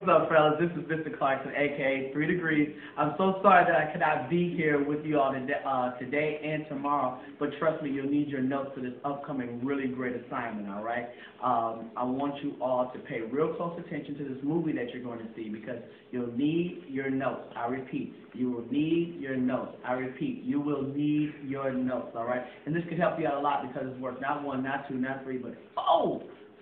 What's up, fellas? This is Mr. Clarkson, aka 3 Degrees. I'm so sorry that I could not be here with you all today and tomorrow, but trust me, you'll need your notes for this upcoming really great assignment, all right? I want you all to pay real close attention to this movie that you're going to see because you'll need your notes. I repeat, you will need your notes. I repeat, you will need your notes, all right? And this could help you out a lot because it's worth not one, not two, not three, but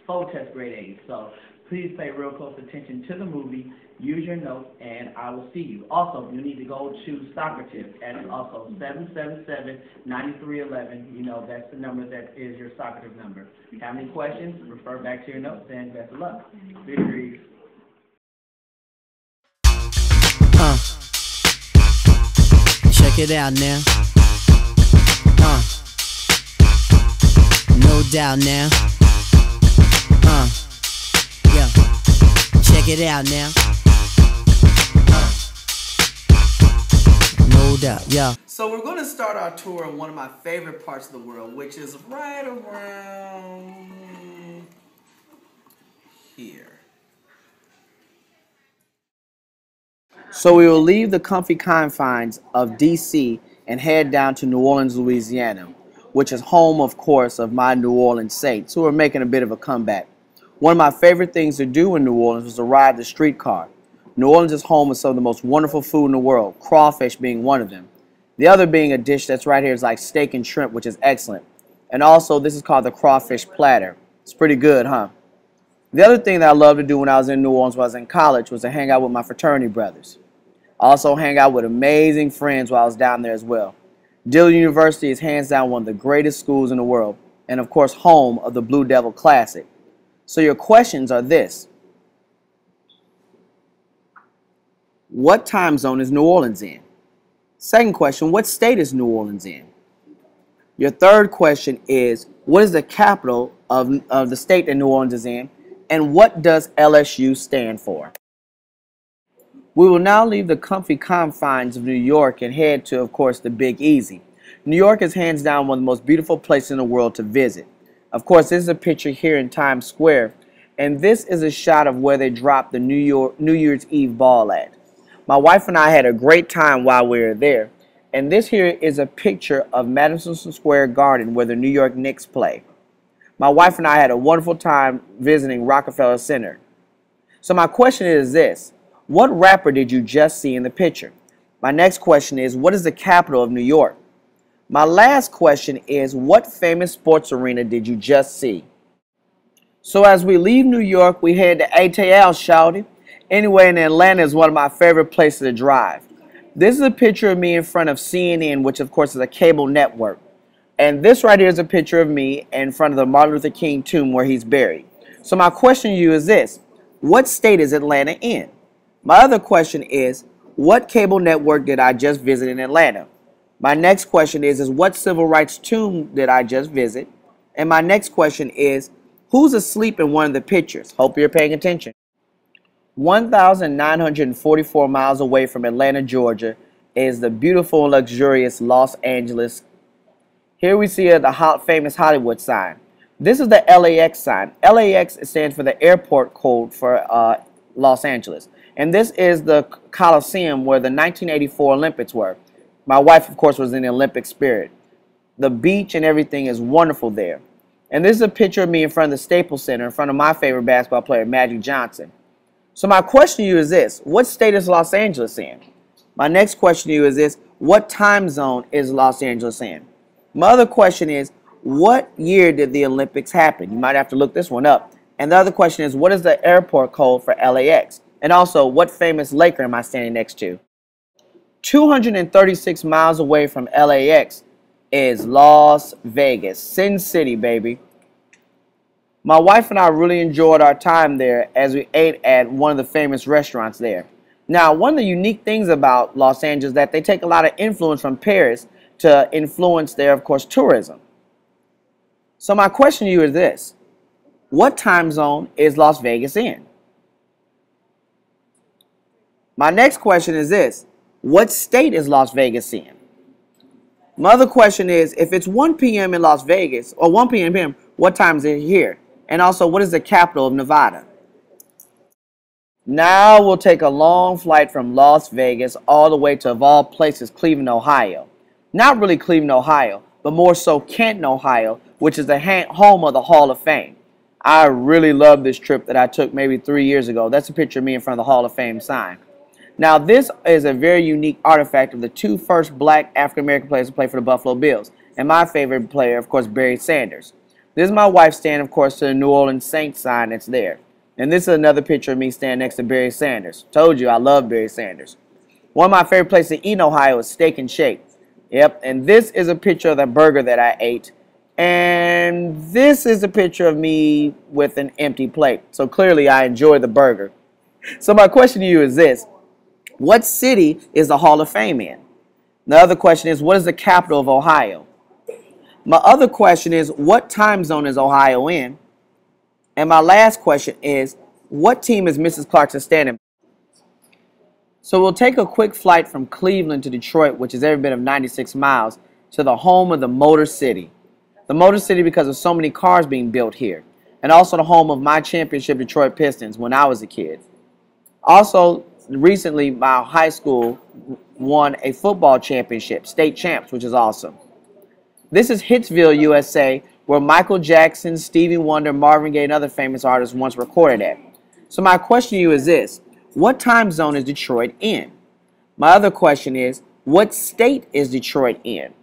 four test grade A's. So please pay real close attention to the movie, use your notes, and I will see you. Also, you need to go to Soccer Tips at also 777-9311. You know, that's the number that is your Soccer Tip number. If you have any questions, refer back to your notes, and best of luck. 3 Degrees. Check it out now. No doubt now. Check it out now. No doubt, yeah. So we're going to start our tour in one of my favorite parts of the world, which is right around here. So we will leave the comfy confines of D.C. and head down to New Orleans, Louisiana, which is home, of course, of my New Orleans Saints, who are making a bit of a comeback. One of my favorite things to do in New Orleans was to ride the streetcar. New Orleans is home of some of the most wonderful food in the world, crawfish being one of them. The other being a dish that's right here is like steak and shrimp, which is excellent. And also, this is called the crawfish platter. It's pretty good, huh? The other thing that I loved to do when I was in New Orleans when I was in college was to hang out with my fraternity brothers. I also hang out with amazing friends while I was down there as well. Dillard University is hands down one of the greatest schools in the world, and of course, home of the Blue Devil Classic. So your questions are this. What time zone is New Orleans in? Second question, what state is New Orleans in? Your third question is, what is the capital of the state that New Orleans is in? And what does LSU stand for? We will now leave the comfy confines of New York and head to, of course, the Big Easy. New York is hands down one of the most beautiful places in the world to visit. Of course, this is a picture here in Times Square, and this is a shot of where they dropped the New Year's Eve ball at. My wife and I had a great time while we were there, and this here is a picture of Madison Square Garden where the New York Knicks play. My wife and I had a wonderful time visiting Rockefeller Center. So my question is this. What rapper did you just see in the picture? My next question is, what is the capital of New York? My last question is, what famous sports arena did you just see? So as we leave New York, we head to ATL, shawty. Anyway, in Atlanta is one of my favorite places to drive. This is a picture of me in front of CNN, which of course is a cable network. And this right here is a picture of me in front of the Martin Luther King tomb where he's buried. So my question to you is this. What state is Atlanta in? My other question is, what cable network did I just visit in Atlanta? My next question is what civil rights tomb did I just visit? And my next question is, who's asleep in one of the pictures? Hope you're paying attention. 1,944 miles away from Atlanta, Georgia, is the beautiful and luxurious Los Angeles. Here we see the famous Hollywood sign. This is the LAX sign. LAX stands for the airport code for Los Angeles. And this is the Coliseum where the 1984 Olympics were. My wife, of course, was in the Olympic spirit. The beach and everything is wonderful there. And this is a picture of me in front of the Staples Center, in front of my favorite basketball player, Magic Johnson. So my question to you is this. What state is Los Angeles in? My next question to you is this. What time zone is Los Angeles in? My other question is, what year did the Olympics happen? You might have to look this one up. And the other question is, what is the airport code for LAX? And also, what famous Laker am I standing next to? 236 miles away from LAX is Las Vegas, Sin City, baby. My wife and I really enjoyed our time there as we ate at one of the famous restaurants there. Now, one of the unique things about Los Angeles is that they take a lot of influence from Paris to influence their, of course, tourism. So my question to you is this. What time zone is Las Vegas in? My next question is this. What state is Las Vegas in? My other question is, if it's 1 p.m. in Las Vegas, or 1 p.m., what time is it here? And also, what is the capital of Nevada? Now we'll take a long flight from Las Vegas all the way to, of all places, Cleveland, Ohio. Not really Cleveland, Ohio, but more so Canton, Ohio, which is the home of the Hall of Fame. I really love this trip that I took maybe 3 years ago. That's a picture of me in front of the Hall of Fame sign. Now, this is a very unique artifact of the two first black African-American players to play for the Buffalo Bills. And my favorite player, of course, Barry Sanders. This is my wife standing, of course, to the New Orleans Saints sign that's there. And this is another picture of me standing next to Barry Sanders. Told you I love Barry Sanders. One of my favorite places to eat in Ohio is Steak and Shake. Yep, and this is a picture of the burger that I ate. And this is a picture of me with an empty plate. So clearly I enjoy the burger. So my question to you is this. What city is the Hall of Fame in? The other question is, what is the capital of Ohio? My other question is, what time zone is Ohio in? And my last question is, what team is Mrs. Clarkson standing? So we'll take a quick flight from Cleveland to Detroit, which is every bit of 96 miles, to the home of the Motor City. The Motor City because of so many cars being built here, and also the home of my championship Detroit Pistons when I was a kid. Also, recently my high school won a football championship, state champs, which is awesome. This is Hitsville, USA, where Michael Jackson, Stevie Wonder, Marvin Gaye, and other famous artists once recorded at. So my question to you is this. What time zone is Detroit in? My other question is, what state is Detroit in?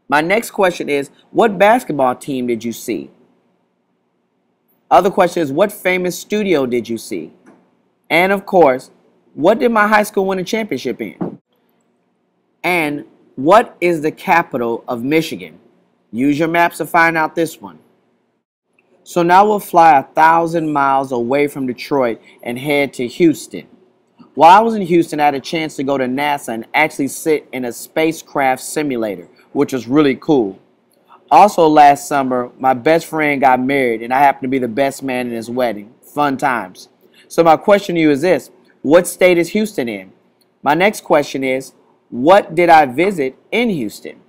My next question is, what basketball team did you see? Other question is, what famous studio did you see? And of course, what did my high school win a championship in? And what is the capital of Michigan? Use your maps to find out this one. So now we'll fly 1,000 miles away from Detroit and head to Houston. While I was in Houston, I had a chance to go to NASA and actually sit in a spacecraft simulator, which was really cool. Also last summer, my best friend got married and I happened to be the best man in his wedding. Fun times. So my question to you is this. What state is Houston in? My next question is, what did I visit in Houston?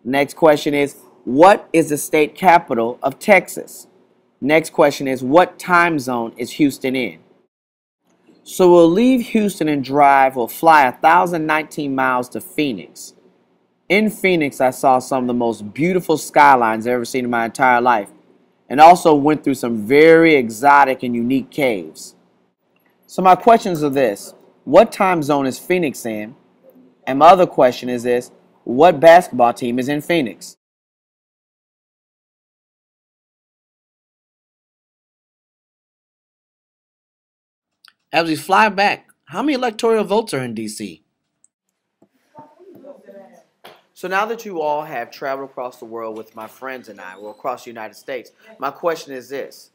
Next question is, what is the state capital of Texas? Next question is, what time zone is Houston in? So we'll leave Houston and we'll fly 1,019 miles to Phoenix. In Phoenix, I saw some of the most beautiful skylines I've ever seen in my entire life, and also went through some very exotic and unique caves. So my questions are this. What time zone is Phoenix in? And my other question is this. What basketball team is in Phoenix? As we fly back, how many electoral votes are in D.C.? So now that you all have traveled across the world with my friends and I, or across the United States, my question is this.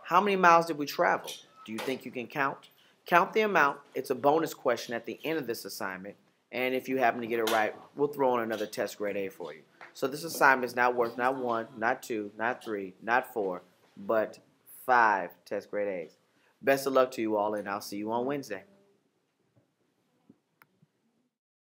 How many miles did we travel? Do you think you can count? Count the amount. It's a bonus question at the end of this assignment. And if you happen to get it right, we'll throw in another test grade A for you. So this assignment is now worth not 1, not 2, not 3, not 4, but 5 test grade A's. Best of luck to you all, and I'll see you on Wednesday.